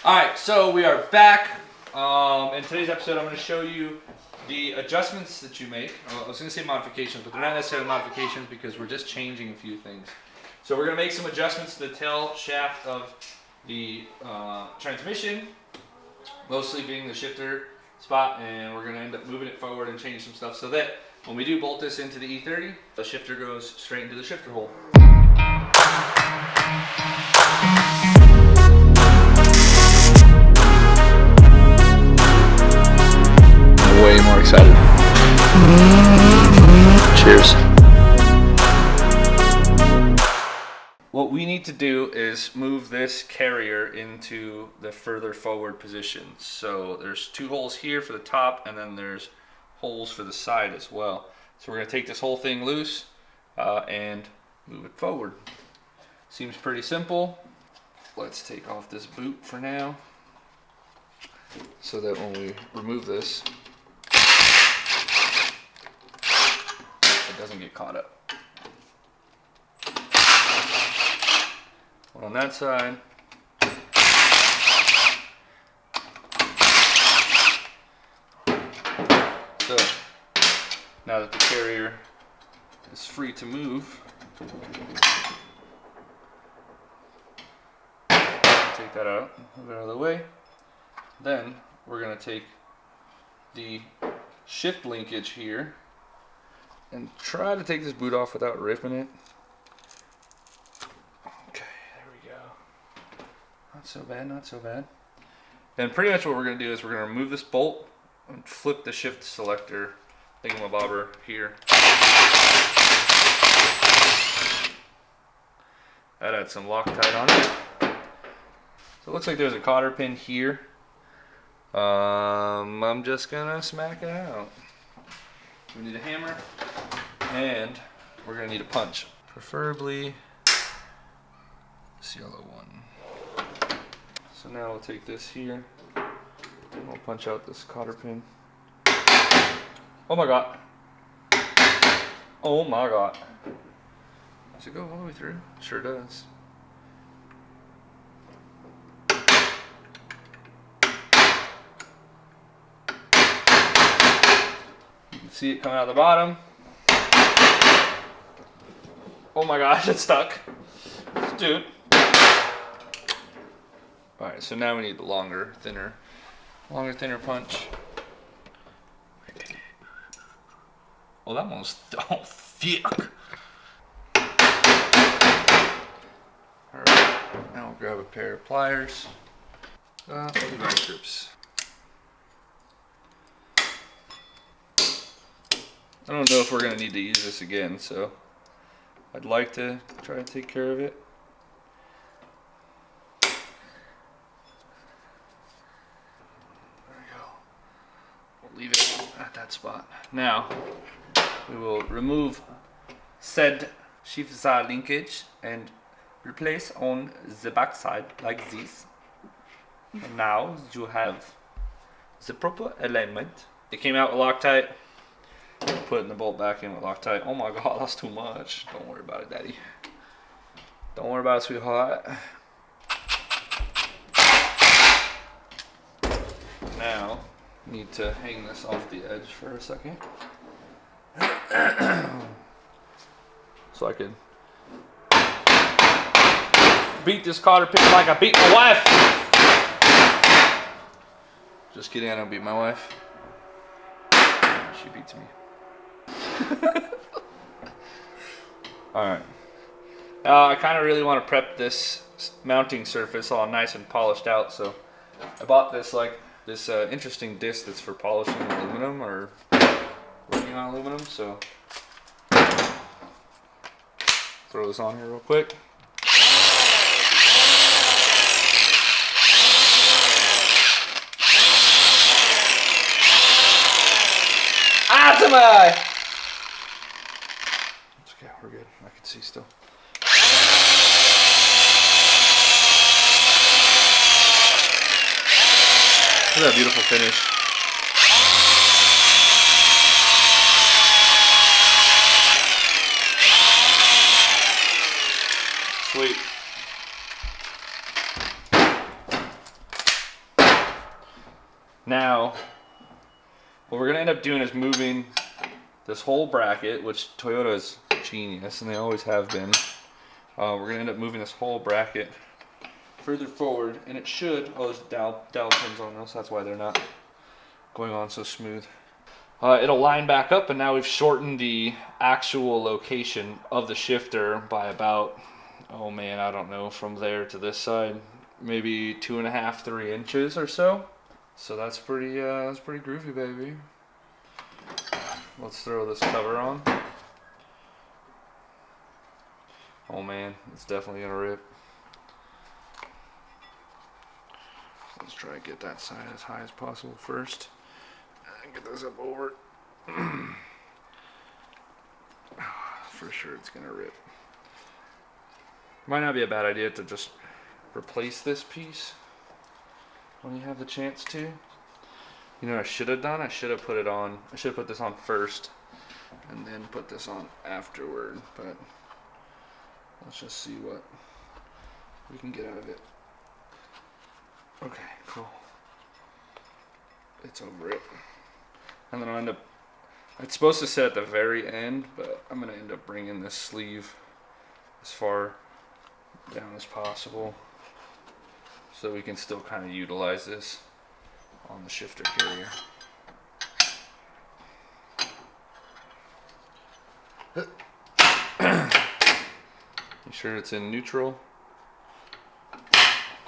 Alright, so we are back. In today's episode, I'm going to show you the adjustments that you make. I was going to say modifications, but they're not necessarily modifications because we're just changing a few things. So we're going to make some adjustments to the tail shaft of the transmission, mostly being the shifter spot, and we're going to end up moving it forward and changing some stuff so that when we do bolt this into the E30, the shifter goes straight into the shifter hole. Way more excited. Cheers. What we need to do is move this carrier into the further forward position. So there's two holes here for the top, and then there's holes for the side as well. So we're going to take this whole thing loose and move it forward. Seems pretty simple. Let's take off this boot for now so that when we remove this, it doesn't get caught up. One on that side. So now that the carrier is free to move, take that out, move it out of the way. Then we're going to take the shift linkage here and try to take this boot off without ripping it. Okay, there we go. Not so bad, not so bad. Then pretty much what we're going to do is we're going to remove this bolt and flip the shift selector thingamabobber here. That adds some Loctite on it. So it looks like there's a cotter pin here. I'm just gonna smack it out. We need a hammer, and we're gonna need a punch. Preferably this yellow one. So now we'll take this here, and we'll punch out this cotter pin. Oh my god. Oh my god. Does it go all the way through? Sure does. You can see it coming out the bottom. Oh my gosh, it's stuck. Dude. Alright, so now we need the longer, thinner punch. Oh, that one's, oh, fuck. Alright, now we'll grab a pair of pliers. Vice grips. I don't know if we're going to need to use this again, so I'd like to try to take care of it. There we go. We'll leave it at that spot. Now, we will remove said shift linkage and replace on the back side like this. And now you have the proper alignment. It came out with Loctite. Putting the bolt back in with Loctite. Oh my god, that's too much. Don't worry about it, daddy. Don't worry about it, sweetheart. Now, need to hang this off the edge for a second. So I can beat this cotter pin like I beat my wife. Just kidding, I don't beat my wife. She beats me. Alright. I kind of really want to prep this mounting surface all nice and polished out, so I bought this interesting disc that's for polishing aluminum or working on aluminum, so throw this on here real quick. Ah, to my eye! It's okay, we're good. I can see still. Look at that beautiful finish. Sweet. Now, what we're gonna end up doing is moving this whole bracket, which Toyota is genius, and they always have been. We're gonna end up moving this whole bracket further forward, and it should. Oh, there's dowel pins on this. That's why they're not going on so smooth. It'll line back up, and now we've shortened the actual location of the shifter by about, oh man, I don't know, from there to this side, maybe 2.5, 3 inches or so. So that's pretty groovy, baby. Let's throw this cover on. Oh man, it's definitely gonna rip. Let's try to get that side as high as possible first. And get this up over. For sure it's gonna rip. Might not be a bad idea to just replace this piece when you have the chance to. You know what I should have done? I should have put this on first and then put this on afterward, but let's just see what we can get out of it. Okay, cool. It's over it. And then I'll end up, it's supposed to sit at the very end, but I'm going to end up bringing this sleeve as far down as possible so we can still kind of utilize this on the shifter carrier. You sure it's in neutral?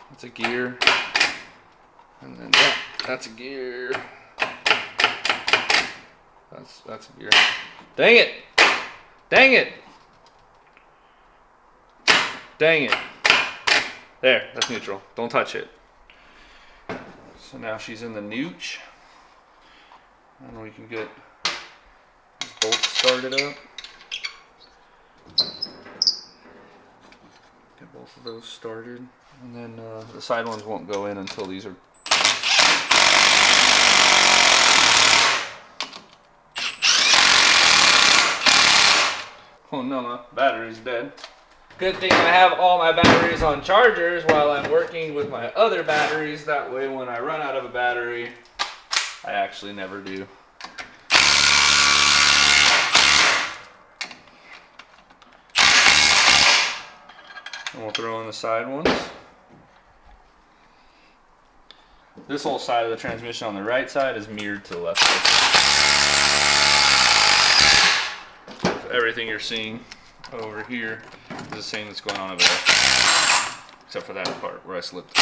That's a gear. And then that's a gear. That's a gear. Dang it! Dang it! Dang it. There, that's neutral. Don't touch it. So now she's in the nooch. And we can get these bolts started up. Get both of those started. And then the side ones won't go in until these are... Oh no, my battery's dead. Good thing I have all my batteries on chargers while I'm working with my other batteries. That way when I run out of a battery, I actually never do. And we'll throw in the side ones. This whole side of the transmission on the right side is mirrored to the left side. So everything you're seeing over here is the same that's going on over there. Except for that part where I slipped.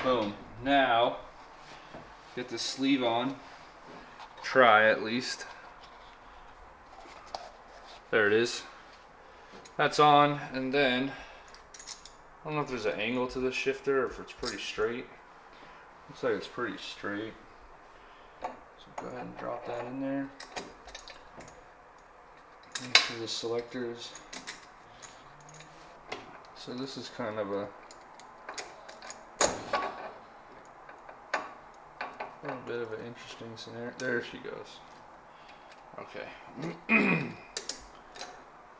Boom. Now, get the sleeve on. Try at least. There it is. That's on, and then I don't know if there's an angle to this shifter or if it's pretty straight. Looks like it's pretty straight. So go ahead and drop that in there. Make sure the selectors. So this is kind of a little bit of an interesting scenario. There she goes. Okay.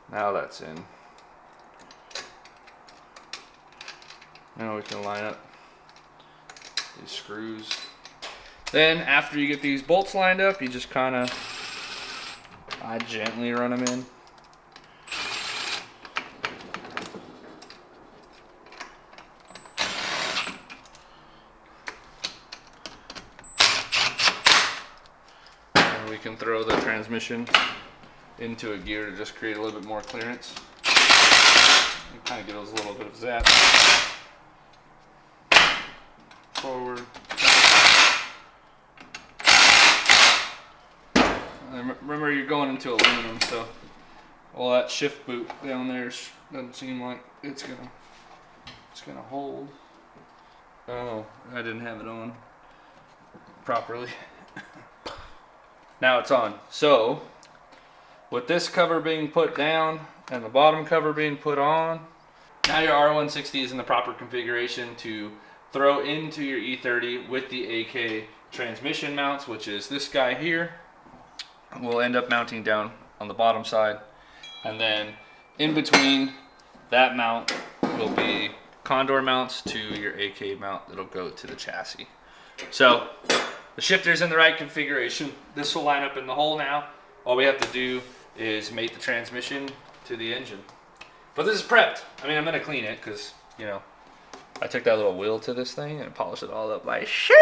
Now that's in. Now we can line up these screws. Then after you get these bolts lined up, you just kind of gently run them in. And we can throw the transmission into a gear to just create a little bit more clearance. And kind of get us a little bit of zap. Forward. And remember, you're going into aluminum, so all that shift boot down there doesn't seem like it's gonna hold. Oh, I didn't have it on properly. Now it's on. So with this cover being put down and the bottom cover being put on, now your R160 is in the proper configuration to throw into your E30 with the AK transmission mounts, which is this guy here. We'll end up mounting down on the bottom side, and then in between that mount will be Condor mounts to your AK mount that'll go to the chassis. So the shifter's in the right configuration. This will line up in the hole now. All we have to do is mate the transmission to the engine. But this is prepped. I mean, I'm gonna clean it because, you know, I took that little wheel to this thing and polished it all up like shit.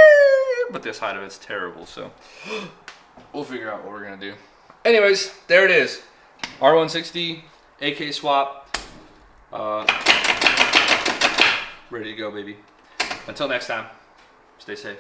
But this side of it's terrible, so we'll figure out what we're gonna do. Anyways, there it is. R160 AK swap. Ready to go, baby. Until next time, stay safe.